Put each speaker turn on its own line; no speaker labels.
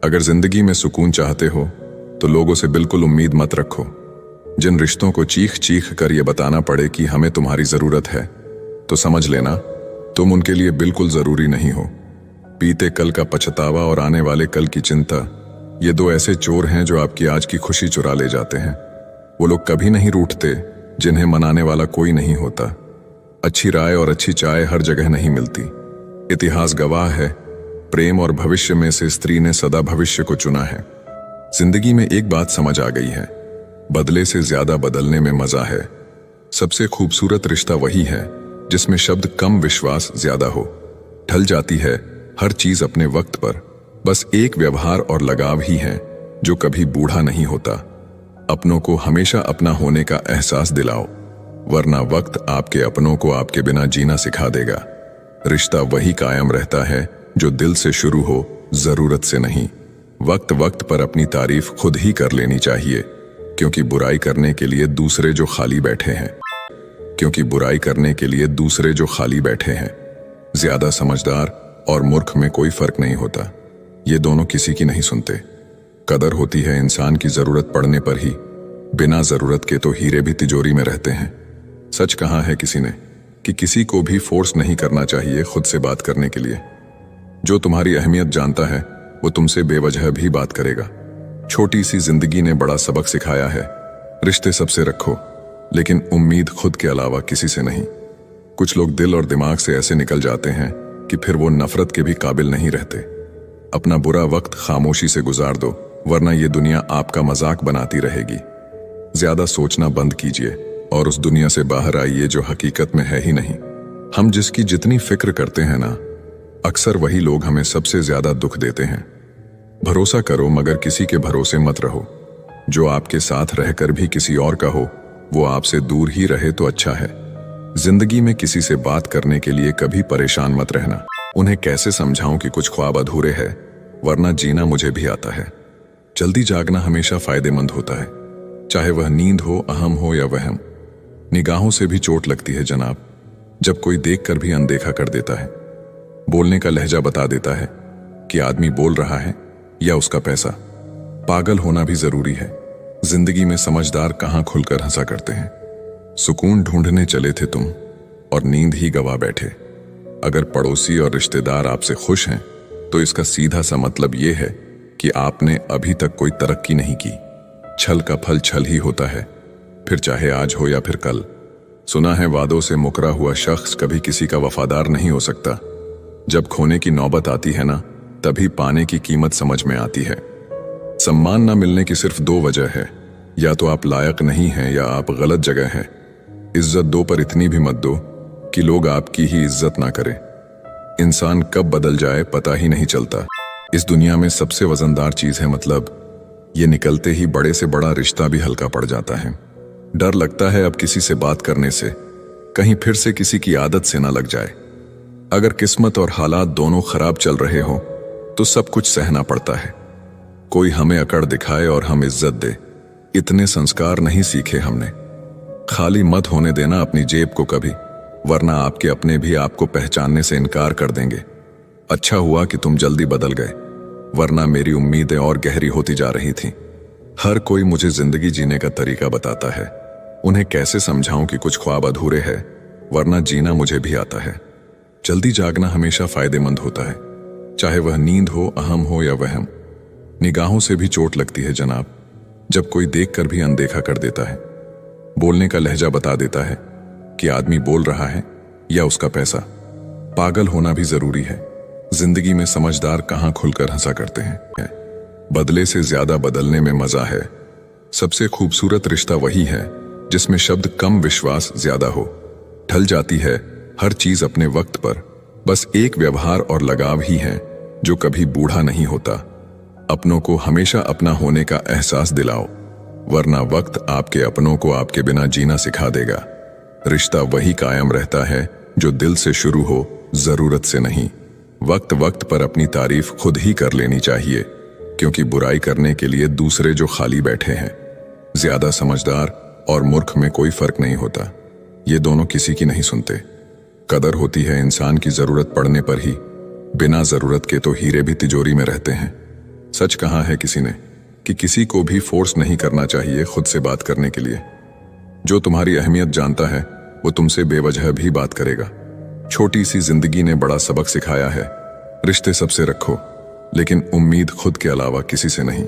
अगर जिंदगी में सुकून चाहते हो तो लोगों से बिल्कुल उम्मीद मत रखो। जिन रिश्तों को चीख चीख कर ये बताना पड़े कि हमें तुम्हारी जरूरत है, तो समझ लेना तुम उनके लिए बिल्कुल जरूरी नहीं हो। बीते कल का पछतावा और आने वाले कल की चिंता, ये दो ऐसे चोर हैं जो आपकी आज की खुशी चुरा ले जाते हैं। वो लोग कभी नहीं रूठते जिन्हें मनाने वाला कोई नहीं होता। अच्छी राय और अच्छी चाय हर जगह नहीं मिलती। इतिहास गवाह है, प्रेम और भविष्य में से स्त्री ने सदा भविष्य को चुना है। जिंदगी में एक बात समझ आ गई है, बदले से ज्यादा बदलने में मजा है। सबसे खूबसूरत रिश्ता वही है जिसमें शब्द कम, विश्वास ज्यादा हो। ढल जाती है हर चीज अपने वक्त पर, बस एक व्यवहार और लगाव ही है जो कभी बूढ़ा नहीं होता। अपनों को हमेशा अपना होने का एहसास दिलाओ, वरना वक्त आपके अपनों को आपके बिना जीना सिखा देगा। रिश्ता वही कायम रहता है जो दिल से शुरू हो, जरूरत से नहीं। वक्त वक्त पर अपनी तारीफ खुद ही कर लेनी चाहिए, क्योंकि बुराई करने के लिए दूसरे जो खाली बैठे हैं ज्यादा समझदार और मूर्ख में कोई फर्क नहीं होता। ये दोनों किसी की नहीं सुनते। कदर होती है इंसान की जरूरत पड़ने पर ही। बिना जरूरत के तो हीरे भी तिजोरी में रहते हैं। सच कहा है किसी ने कि किसी को भी फोर्स नहीं करना चाहिए खुद से बात करने के लिए। जो तुम्हारी अहमियत जानता है वो तुमसे बेवजह भी बात करेगा। छोटी सी जिंदगी ने बड़ा सबक सिखाया है, रिश्ते सबसे रखो लेकिन उम्मीद खुद के अलावा किसी से नहीं। कुछ लोग दिल और दिमाग से ऐसे निकल जाते हैं कि फिर वो नफरत के भी काबिल नहीं रहते। अपना बुरा वक्त खामोशी से गुजार दो, वरना ये दुनिया आपका मजाक बनाती रहेगी। ज्यादा सोचना बंद कीजिए और उस दुनिया से बाहर आइए जो हकीकत में है ही नहीं। हम जिसकी जितनी फिक्र करते हैं ना, अक्सर वही लोग हमें सबसे ज्यादा दुख देते हैं। भरोसा करो मगर किसी के भरोसे मत रहो। जो आपके साथ रहकर भी किसी और का हो, वो आपसे दूर ही रहे तो अच्छा है। जिंदगी में किसी से बात करने के लिए कभी परेशान मत रहना। उन्हें कैसे समझाऊं कि कुछ ख्वाब अधूरे है, वरना जीना मुझे भी आता है। जल्दी जागना हमेशा फायदेमंद होता है, चाहे वह नींद हो, अहम हो या वहम। निगाहों से भी चोट लगती है जनाब, जब कोई देखकर भी अनदेखा कर देता है। बोलने का लहजा बता देता है कि आदमी बोल रहा है या उसका पैसा। पागल होना भी जरूरी है। जिंदगी में समझदार कहां खुलकर हंसा करते हैं। सुकून ढूंढने चले थे तुम और नींद ही गवा बैठे। अगर पड़ोसी और रिश्तेदार आपसे खुश हैं तो इसका सीधा सा मतलब यह है कि आपने अभी तक कोई तरक्की नहीं की। छल का फल छल ही होता है, फिर चाहे आज हो या फिर कल। सुना है वादों से मुकरा हुआ शख्स कभी किसी का वफादार नहीं हो सकता। जब खोने की नौबत आती है ना, तभी पाने की कीमत समझ में आती है। सम्मान न मिलने की सिर्फ दो वजह है, या तो आप लायक नहीं हैं या आप गलत जगह हैं। इज्जत दो पर इतनी भी मत दो कि लोग आपकी ही इज्जत ना करें। इंसान कब बदल जाए पता ही नहीं चलता। इस दुनिया में सबसे वजनदार चीज है मतलब। ये निकलते ही बड़े से बड़ा रिश्ता भी हल्का पड़ जाता है। डर लगता है अब किसी से बात करने से, कहीं फिर से किसी की आदत से ना लग जाए। अगर किस्मत और हालात दोनों खराब चल रहे हो तो सब कुछ सहना पड़ता है। कोई हमें अकड़ दिखाए और हम इज्जत दे, इतने संस्कार नहीं सीखे हमने। खाली मत होने देना अपनी जेब को कभी, वरना आपके अपने भी आपको पहचानने से इनकार कर देंगे। अच्छा हुआ कि तुम जल्दी बदल गए, वरना मेरी उम्मीदें और गहरी होती जा रही थीं। हर कोई मुझे जिंदगी जीने का तरीका बताता है। उन्हें कैसे समझाऊं कि कुछ ख्वाब अधूरे है, वरना जीना मुझे भी आता है। जल्दी जागना हमेशा फायदेमंद होता है, चाहे वह नींद हो, अहम हो या वहम। निगाहों से भी चोट लगती है जनाब, जब कोई देखकर भी अनदेखा कर देता है। बोलने का लहजा बता देता है कि आदमी बोल रहा है या उसका पैसा। पागल होना भी जरूरी है। जिंदगी में समझदार कहां खुलकर हंसा करते हैं। बदले से ज्यादा बदलने में मजा है। सबसे खूबसूरत रिश्ता वही है जिसमें शब्द कम, विश्वास ज्यादा हो। ढल जाती है हर चीज अपने वक्त पर, बस एक व्यवहार और लगाव ही है जो कभी बूढ़ा नहीं होता। अपनों को हमेशा अपना होने का एहसास दिलाओ, वरना वक्त आपके अपनों को आपके बिना जीना सिखा देगा। रिश्ता वही कायम रहता है जो दिल से शुरू हो, जरूरत से नहीं। वक्त वक्त पर अपनी तारीफ खुद ही कर लेनी चाहिए, क्योंकि बुराई करने के लिए दूसरे जो खाली बैठे हैं। ज्यादा समझदार और मूर्ख में कोई फर्क नहीं होता। ये दोनों किसी की नहीं सुनते। कदर होती है इंसान की जरूरत पड़ने पर ही। बिना जरूरत के तो हीरे भी तिजोरी में रहते हैं। सच कहा है किसी ने कि किसी को भी फोर्स नहीं करना चाहिए खुद से बात करने के लिए। जो तुम्हारी अहमियत जानता है वो तुमसे बेवजह भी बात करेगा। छोटी सी जिंदगी ने बड़ा सबक सिखाया है, रिश्ते सबसे रखो लेकिन उम्मीद खुद के अलावा किसी से नहीं।